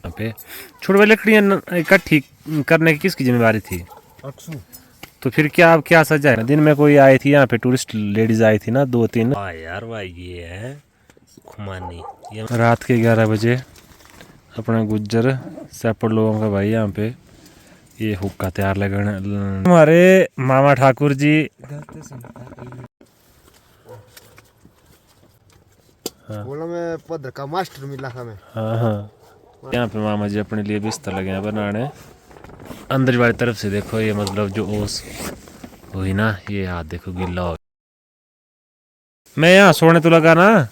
यहाँ पे छोटी बड़ी लकड़ियाँ इकट्ठी करने की किसकी जिम्मेवारी थी? तो फिर क्या अब क्या सजा है? दिन में कोई आई थी यहाँ पे, टूरिस्ट लेडीज आई थी ना 2-3। हाँ यार भाई ये है खुमानी। ये रात के 11 बजे अपना गुज्जर सैपड़ लोगों का भाई यहाँ पे ये हुक्का तैयार लगने। हमारे मामा ठाकुर जी बोलो मैं पद का मास्टर मिला था मैं। हाँ यहाँ पे मामा जी अपने लिए बिस्तर लगे हैं बनाने। अंदर वाली तरफ से देखो ये मतलब जो ओस हुई ना, ये हाथ देखो गिल्ला हो। मैं यहाँ सोने तो लगा ना,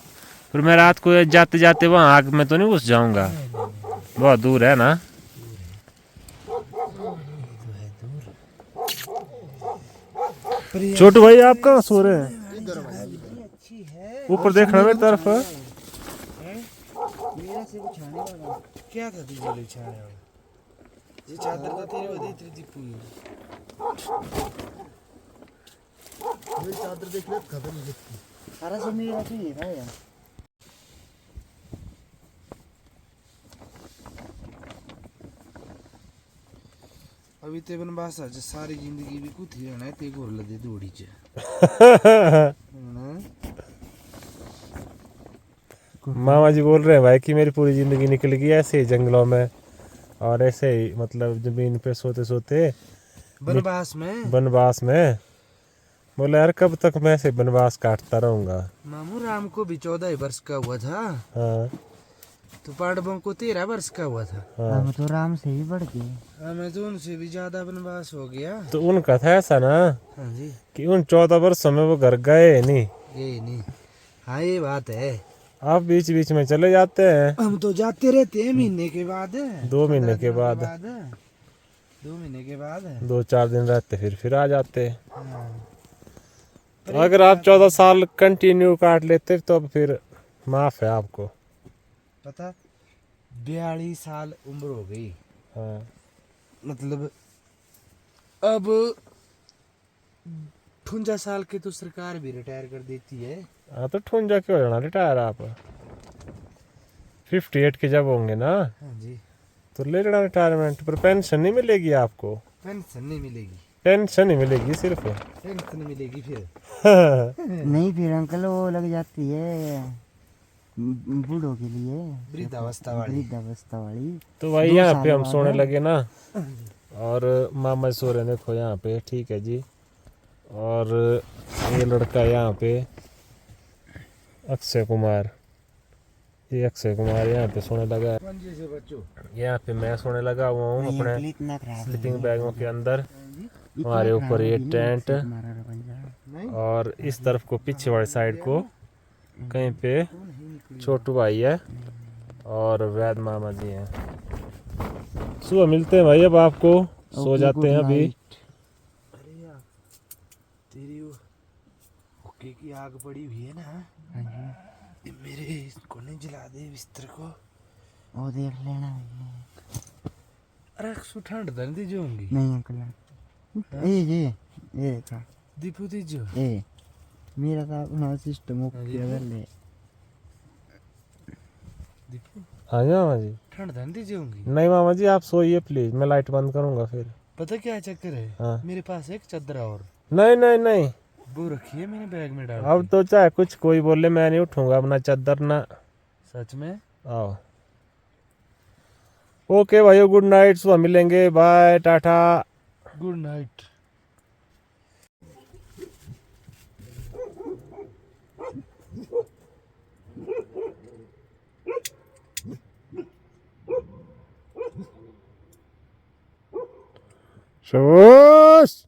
फिर मैं रात को जाते जाते वहाँ आग में तो नहीं घुस जाऊंगा, बहुत दूर है ना। छोटू भाई आप कहाँ सो रहे हैं? ऊपर देखना मेरी तरफ। क्या था तुझे छाने वाला? ये चादर का तेरे वो देती थी पूरी। मेरी चादर देख ले खबर नहीं दिखती। सारा सब मेरा चाहिए था यार। अभी ते बन बास आज सारी जिंदगी भी कुछ ही रहना है ते को लदे दौड़ी चे। मामा जी बोल रहे हैं भाई कि मेरी पूरी जिंदगी निकल गई ऐसे ही जंगलों में और ऐसे ही मतलब जमीन पे सोते सोते बनवास में। बनवास में। बोले यार कब तक मैं ऐसे बनवास काटता रहूंगा। मामू राम को भी 14 वर्ष का हुआ था। हाँ तो पांडवों को 13 वर्ष का हुआ था। हाँ। हम तो राम से ही बढ़ गए। हमें तो उनसे भी ज्यादा बनवास हो गया। तो उनका था ऐसा ना हाँ जी कि उन 14 वर्षों में वो घर गए नहीं। ये नहीं। हाँ ये बात है। आप बीच बीच में चले जाते हैं। हम तो जाते रहते हैं महीने के बाद। 2 महीने के बाद 2 महीने के बाद 2-4 दिन रहते फिर आ जाते। तो अगर आप 14 साल कंटिन्यू काट लेते तो अब फिर माफ है आपको। पता 42 साल उम्र हो गई। हाँ मतलब अब 58 साल के तो सरकार भी रिटायर कर देती है। हाँ तो ठुंजा क्यों जाना रिटायर आप 58 के जब होंगे ना हाँ जी तो ले लेना रिटायरमेंट। पर पेंशन नहीं मिलेगी आपको। पेंशन नहीं मिलेगी। पेंशन ही मिलेगी सिर्फ। पेंशन मिलेगी फिर नहीं फिर अंकल वो लग जाती है बूढ़ों के लिए वृद्धावस्था वाली। वृद्धावस्था वाली। तो भाई 2 यहाँ साल पे हम बाद सोने है। लगे ना और मामा सो रहे देखो यहाँ पे, ठीक है जी। और ये लड़का यहाँ पे अक्षय कुमार, ये अक्षय कुमार यहाँ पे सोने लगा है। से बच्चों यहाँ पे मैं सोने लगा हुआ हूँ नहीं, अपने अंकल इतना खराब स्लीपिंग बैगों के अंदर। इतना हमारे खराब ऊपर ये भी नहीं, टेंट अक्षय कुमार वाला पंजा। और इस तरफ को पीछे वाली साइड को कहीं पे छोटू भाई है और वैद मामा जी हैं। सुबह मिलते हैं भाई, अब आपको सो ओके, जाते हैं गुड अभी। नाइट। अरे यार तेरी वो हुक्के की आग पड़ी हुई है ना। हाँ जी, ये मेरे इसको नहीं जला दे बिस्तर को। वो देख लेना। अरे सु ठंड दर्द जो होंगी। नहीं अंकल ये का दीपू दीजो ए मेरा तो अपना सिस्टम ओके कर ले। दीपू हाँ जी मामा जी। ठंड दर्द जो होंगी। नहीं मामा जी आप सोइए प्लीज, मैं लाइट बंद करूंगा फिर। पता क्या चक्कर है? हाँ। मेरे पास एक चादर और नहीं नहीं नहीं वो रखी है मैंने बैग में डाल अब के। तो चाहे कुछ कोई बोले मैं नहीं उठूंगा अपना चादर ना। सच में। आओ ओके भाइयों, गुड नाइट, सुबह मिलेंगे, बाय टाटा। Good night. शोश।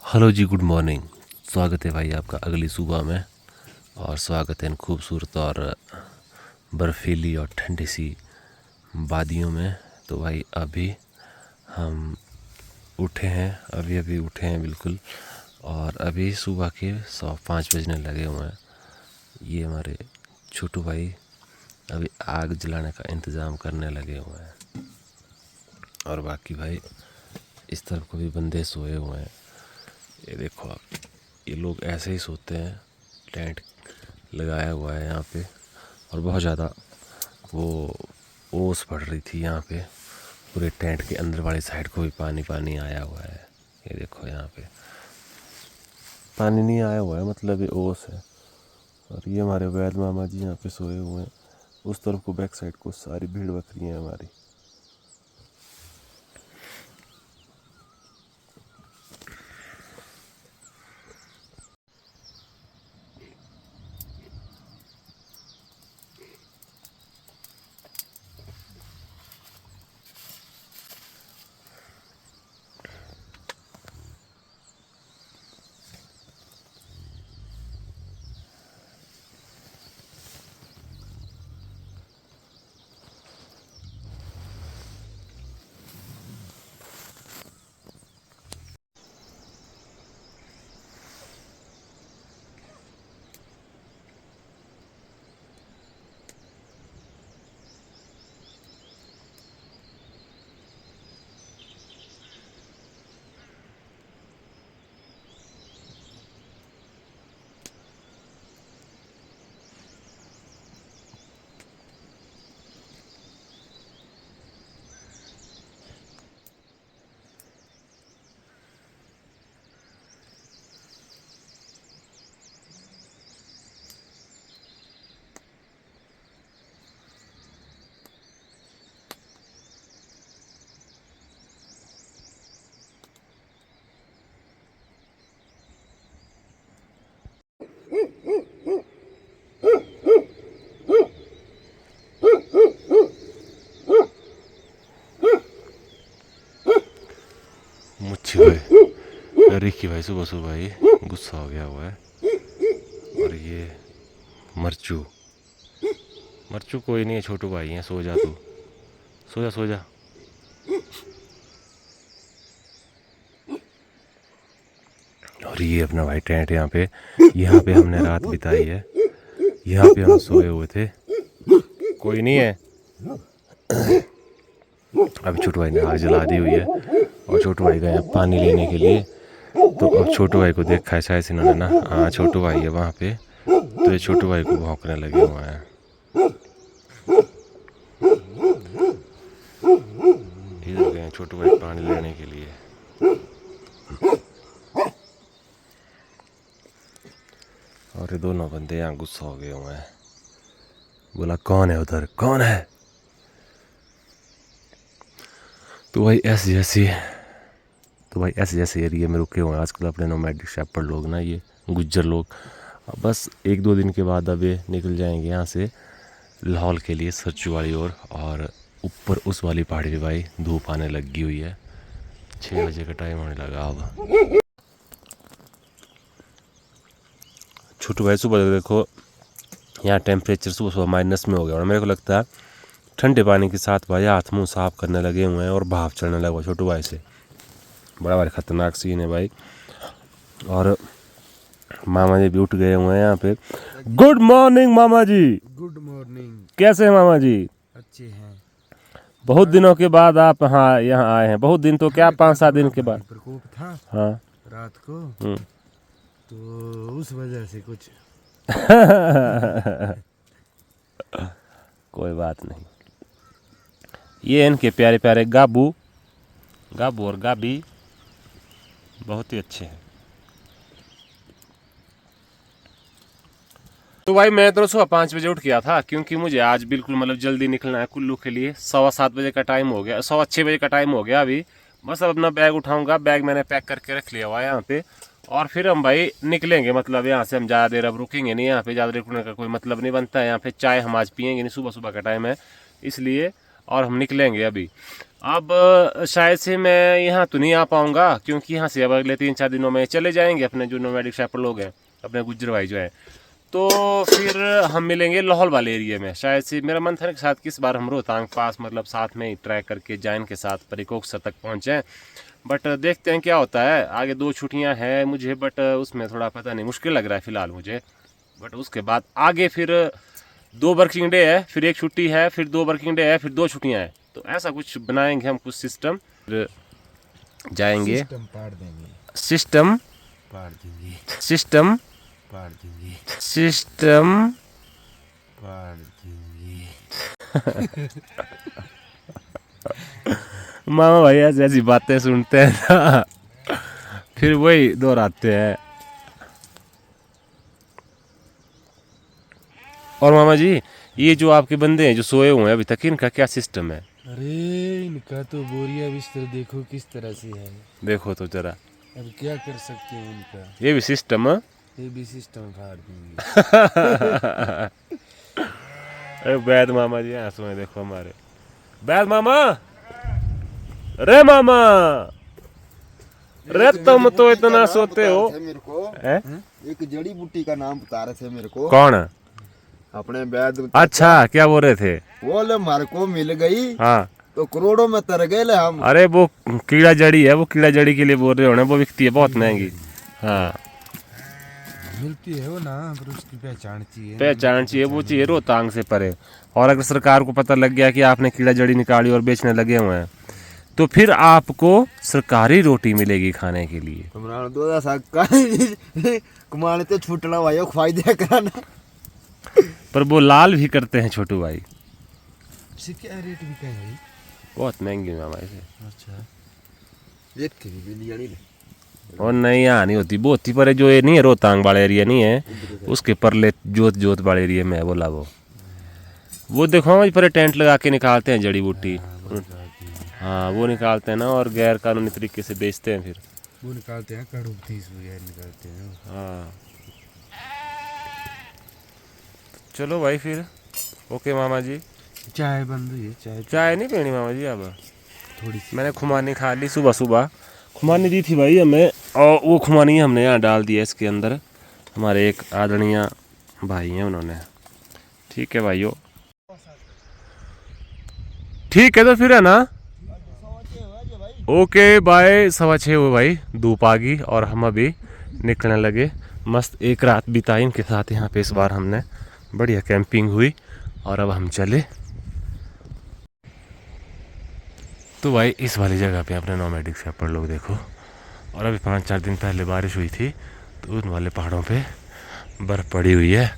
हेलो जी, गुड मॉर्निंग। स्वागत है भाई आपका अगली सुबह में और स्वागत है इन खूबसूरत और बर्फीली और ठंडी सी वादियों में। तो भाई अभी हम उठे हैं, अभी उठे हैं बिल्कुल, और अभी सुबह के 5:15 बजने लगे हुए हैं। ये हमारे छोटू भाई अभी आग जलाने का इंतज़ाम करने लगे हुए हैं और बाकी भाई इस तरफ को भी बंदे सोए हुए हैं। ये देखो आप, ये लोग ऐसे ही सोते हैं टेंट लगाया हुआ है यहाँ पे और बहुत ज़्यादा वो ओस पड़ रही थी यहाँ पे। पूरे टेंट के अंदर वाली साइड को भी पानी पानी आया हुआ है। ये देखो यहाँ पे पानी नहीं आया हुआ है, मतलब ये ओस है। और ये हमारे वैद मामा जी यहाँ पे सोए हुए हैं। उस तरफ को बैक साइड को सारी भीड़ बकरी हैं हमारी। मुच्छी भाई, रिक्की भाई सुबह सुबह ही गुस्सा हो गया हुआ है। और ये मरचू मरचू कोई नहीं है, छोटू भाई है। सो जा तू, सो जा सो जा। और ये अपना भाई टेंट यहाँ पे हमने रात बिताई है। यहाँ पे हम सोए हुए थे, कोई नहीं है। अभी छोटू भाई ने आग जला दी हुई है और छोटू भाई गए पानी लेने के लिए। तो अब छोटू भाई को देखा है शायद इन्होंने ना, हाँ छोटू भाई है वहाँ पे। तो ये छोटू भाई को भौंकने लगे हुए हैं। इधर गए छोटू भाई पानी लेने के लिए। और ये दोनों बंदे यहाँ गुस्सा हो गए हुए हैं। बोला कौन है उधर, कौन है? तो भाई ऐसे जैसे एरिया में रुके हुए हैं आजकल अपने नोमैडिक शेपर्ड लोग ना, ये गुज्जर लोग। बस 1-2 दिन के बाद अब ये निकल जाएंगे यहाँ से लाहौल के लिए, सरचू वाली ओर। और ऊपर उस वाली पहाड़ी पे भाई धूप आने लगी हुई है। 6 बजे का टाइम होने लगा अब। छोटू भाई सुबह देखो यहाँ टेम्परेचर सुबह सुबह माइनस में हो गया और मेरे को लगता है ठंडे पानी के साथ भाई हाथ मुंह साफ करने लगे हुए हैं और भाप चढ़ने लगा छोटू भाई से। बड़ा भारी खतरनाक सीन है भाई। और मामा जी भी उठ गए हुए हैं यहाँ पे। गुड मॉर्निंग मामा जी। Good morning. कैसे हैं मामा जी? अच्छे हैं। बहुत दिनों के बाद आप हाँ यहाँ आए हैं। बहुत दिन तो क्या 5-7 दिन के बाद प्रकोप था हाँ रात को, तो उस वजह से कुछ कोई बात नहीं। ये इनके प्यारे प्यारे गाबू और गाबी बहुत ही अच्छे हैं। तो भाई मैं तो सुबह 5 बजे उठ गया था क्योंकि मुझे आज बिल्कुल मतलब जल्दी निकलना है कुल्लू के लिए। 7:15 बजे का टाइम हो गया, 6:15 बजे का टाइम हो गया अभी। बस अब अपना बैग उठाऊंगा, बैग मैंने पैक करके रख लिया हुआ है यहाँ पे। और फिर हम भाई निकलेंगे, मतलब यहाँ से हम ज़्यादा देर अब रुकेंगे नहीं। यहाँ पे ज़्यादा रुकने का कोई मतलब नहीं बनता है। यहाँ पे चाय हम आज पियेंगे नहीं, सुबह सुबह का टाइम है इसलिए। और हम निकलेंगे अभी। अब शायद से मैं यहाँ तो नहीं आ पाऊँगा क्योंकि यहाँ से अब अगले 3-4 दिनों में चले जाएंगे अपने जो नोमैडिक शेपर्ड लोग हैं, अपने गुज्जर भाई जो है। तो फिर हम मिलेंगे लाहौल वाले एरिया में। शायद से मेरा मन था कि साथ किस बार हम रोहतांग पास मतलब साथ में ही ट्रैक करके जाइन के साथ परिकोकसर तक पहुँचें। बट देखते हैं क्या होता है। आगे 2 छुट्टियां हैं मुझे, बट उसमें थोड़ा पता नहीं, मुश्किल लग रहा है फ़िलहाल मुझे। बट उसके बाद आगे फिर 2 वर्किंग डे है, फिर 1 छुट्टी है, फिर 2 वर्किंग डे है, फिर 2 छुट्टियां हैं। तो ऐसा कुछ बनाएंगे हम, कुछ सिस्टम, फिर जाएंगे। सिस्टम पाड़ देंगे। सिस्टम पाड़ दूंगी, सिस्टम पाड़ दूंगी। मामा भाई ऐसी ऐसी बातें सुनते हैं ना, फिर वही दोहराते हैं। और मामा जी, ये जो आपके बंदे हैं जो सोए हुए हैं अभी तक, इनका क्या सिस्टम है? अरे इनका तो बोरिया बिस्तर देखो किस तरह से है। देखो तो जरा, अब क्या कर सकते हैं उनका, ये भी सिस्टम है। ये भी सिस्टम फाड़ दूंगी। अरे बैद मामा जी यहाँ सोए, देखो हमारे बैद मामा। रे मामा, रे तुम तो इतना सोते हो। मेरे को हैं? एक जड़ी बूटी का नाम बता रहे थे मेरे को, कौन? अपने वैद। अच्छा, क्या बोल रहे थे? वो ले हमारे को मिल गई हाँ, तो करोड़ों में तर गए ले हम। अरे वो कीड़ा जड़ी है, वो कीड़ा जड़ी के लिए बोल रहे होने, वो बिकती है बहुत महंगी। हाँ, मिलती है वो ना, पर उसकी पहचान चाहिए। पहचान चाहिए, वो चाहिए रोहतांग से परे। और अगर सरकार को पता लग गया कि आपने कीड़ा जड़ी निकाली और बेचने लगे हुए हैं, तो फिर आपको सरकारी रोटी मिलेगी खाने के लिए। हमारा 2000 का कमाने तो छूटना भाई खुआई दिया कराना। पर वो लाल भी करते हैं छोटू भाई, इससे क्या रेट भी क्या है? बहुत महंगी मामा इसे। अच्छा, एक की भी नहीं जानी ले। और नहीं, यहाँ नहीं होती, वो होती पर जो ये नहीं है, रोहतांग वाला एरिया नहीं है, उसके परले जोत जोत वाले एरिया में है बोला वो देखो वही पर टेंट लगा के निकालते हैं जड़ी बूटी। हाँ, वो निकालते हैं ना, और गैर कानूनी तरीके से बेचते हैं फिर। वो निकालते हैं, कड़ू फीस वगैरह निकालते हैं। हाँ, चलो भाई फिर, ओके मामा जी। चाय बंद हुई है, चाय चाय नहीं पीनी मामा जी अब? थोड़ी सी। मैंने खुमानी खा ली सुबह सुबह, खुमानी दी थी भाई हमें, और वो खुमानी हमने यहाँ डाल दिया इसके अंदर। हमारे एक आदरणीय भाई हैं उन्होंने। ठीक है भाइयों, ठीक है तो फिर है ना, ओके बाय। 6:15 हुए भाई, धूप आ गई और हम अभी निकलने लगे। मस्त एक रात बिताई इनके साथ यहाँ पे, इस बार हमने बढ़िया कैंपिंग हुई और अब हम चले। तो भाई इस वाली जगह पे अपने नोमैडिक शेपर्ड लोग देखो, और अभी 5-4 दिन पहले बारिश हुई थी तो उन वाले पहाड़ों पे बर्फ़ पड़ी हुई है।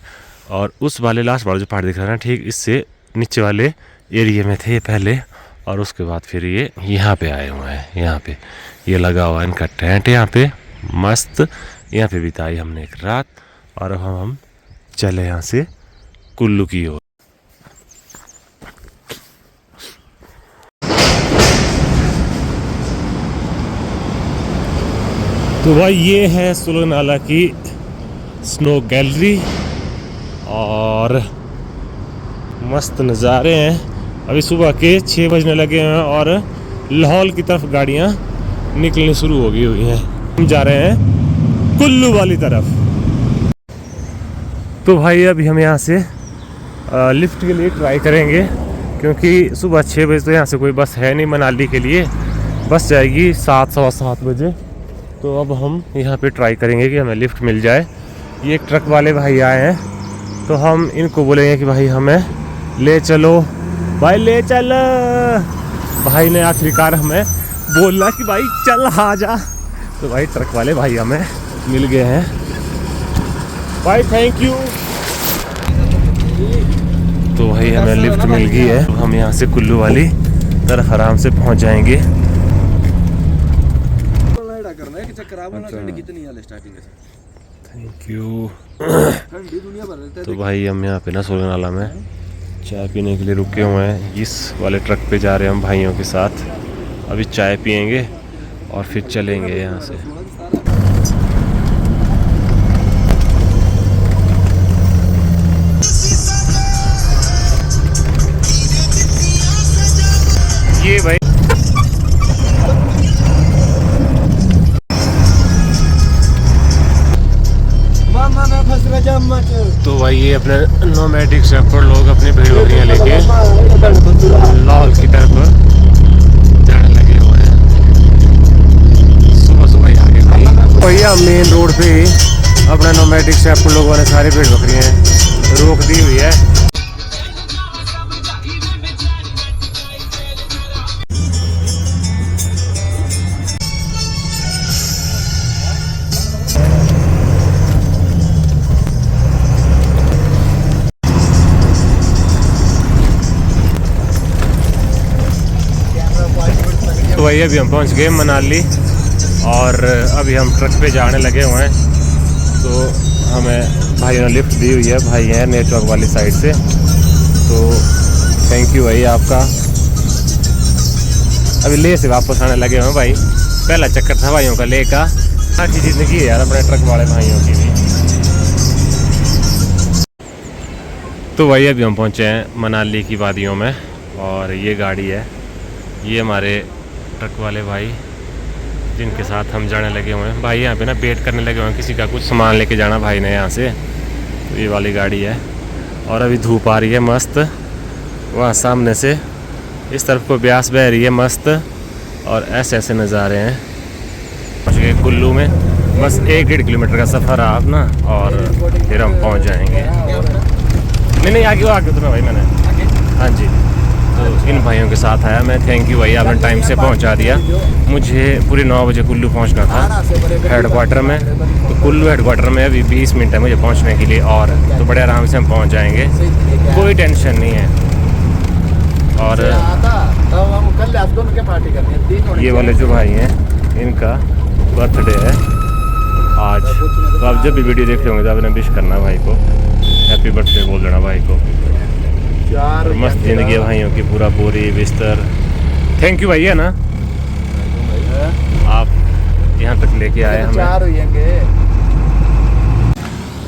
और उस वाले लास्ट वाला जो पहाड़ दिख रहा है ना, ठीक इससे नीचे वाले एरिया में थे ये पहले, और उसके बाद फिर ये यहाँ पे आए हुए हैं। यहाँ पे ये लगा हुआ है इनका टेंट, यहाँ पे मस्त यहाँ पे बिताई हमने एक रात। और अब हम चले यहाँ से कुल्लू की ओर। तो भाई ये है सोलंगनाला की स्नो गैलरी, और मस्त नज़ारे हैं। अभी सुबह के 6 बजने लगे हैं और लाहौल की तरफ गाड़ियाँ निकलनी शुरू हो गई हुई हैं। हम जा रहे हैं कुल्लू वाली तरफ। तो भाई अभी हम यहाँ से लिफ्ट के लिए ट्राई करेंगे, क्योंकि सुबह 6 बजे तो यहाँ से कोई बस है नहीं मनाली के लिए, बस जाएगी 7, 7:15 बजे। तो अब हम यहाँ पे ट्राई करेंगे कि हमें लिफ्ट मिल जाए। ये एक ट्रक वाले भाई आए हैं, तो हम इनको बोलेंगे कि भाई हमें ले चलो, भाई ले चल। भाई ने आखिरकार हमें बोला कि भाई चल आ जा। तो भाई ट्रक वाले भाई हमें मिल गए हैं, भाई थैंक यू। तो भाई हमें लिफ्ट मिल गई है, तो हम यहाँ से कुल्लू वाली तरफ आराम से पहुँच जाएंगे। Thank you. तो भाई हम यहाँ पे ना सोलंगनाला में चाय पीने के लिए रुके हुए हैं। इस वाले ट्रक पे जा रहे हैं हम भाइयों के साथ। अभी चाय पियेंगे और फिर चलेंगे यहाँ से। ये भाई तो भाई ये अपने नोमैडिक शेपर्ड लोग अपनी भेड़ बकरियां लेके लाहौल की तरफ जाने लगे हुए हैं। सुबह सुबह ही आगे भाई भैया मेन रोड पे ही अपने नोमैडिक शेपर्ड लोगों ने सारी भेड़ बकरियां रोक दी हुई है। भाई अभी हम पहुंच गए मनाली और अभी हम ट्रक पे जाने लगे हुए हैं। तो हमें भाइयों ने लिफ्ट दी हुई है, भाई हैं नेटवर्क वाली साइड से, तो थैंक यू भाई आपका। अभी ले से वापस आने लगे हैं भाई, पहला चक्कर था भाइयों का ले का। अच्छी ज़िंदगी है यार अपने ट्रक वाले भाइयों की भी। तो भाई अभी हम पहुँचे हैं मनाली की वादियों में और ये गाड़ी है, ये हमारे ट्रक वाले भाई जिनके साथ हम जाने लगे हुए हैं। भाई यहाँ पे ना वेट करने लगे हुए हैं, किसी का कुछ सामान लेके जाना भाई ने यहाँ से। तो ये वाली गाड़ी है और अभी धूप आ रही है मस्त, वहाँ सामने से इस तरफ को ब्यास बह रही है मस्त और ऐसे ऐसे नज़ारे हैं। पहुँच गए कुल्लू में, बस 1-1.5 किलोमीटर का सफ़र है अपना और फिर हम पहुँच जाएंगे। नहीं आगे उतना भाई मैंने, हाँ जी। तो इन भाइयों के साथ आया मैं, थैंक यू भाई आपने टाइम से पहुंचा दिया। मुझे पूरे 9 बजे कुल्लू पहुंचना था हेडक्वार्टर में, तो कुल्लू हेडक्वार्टर में अभी 20 मिनट है मुझे पहुंचने के लिए और तो बड़े आराम से हम पहुंच जाएंगे, कोई टेंशन नहीं है। और ये वाले जो भाई हैं इनका बर्थडे है आज, तो आप जब भी वीडियो देख रहे होंगे तो आपने विश करना भाई को, हैप्पी बर्थडे बोल देना भाई को। और मस्त जिंदगी है भाइयों की, पूरा बोरी बिस्तर। थैंक यू भैया ना, आप यहाँ तक लेके आए हमें।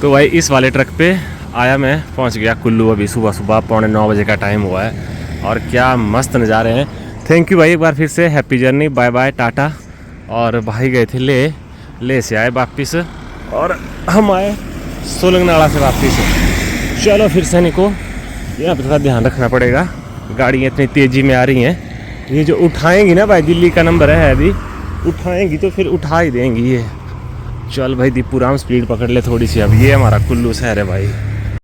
तो भाई इस वाले ट्रक पे आया मैं, पहुँच गया कुल्लू अभी सुबह 9:15 बजे का टाइम हुआ है और क्या मस्त नज़ारे हैं। थैंक यू भाई एक बार फिर से, happy journey, bye bye tata. और भाई गए थे ले से आए वापिस और हम आए सोलंग नाला से वापिस। चलो फिर सैनिकों, यहाँ पे थोड़ा ध्यान रखना पड़ेगा, गाड़ियाँ इतनी तेज़ी में आ रही हैं, ये जो उठाएंगी ना भाई, दिल्ली का नंबर है अभी, उठाएंगी तो फिर उठा ही देंगी ये। चल भाई दीपूराम स्पीड पकड़ ले थोड़ी सी। अब ये हमारा कुल्लू शहर है भाई।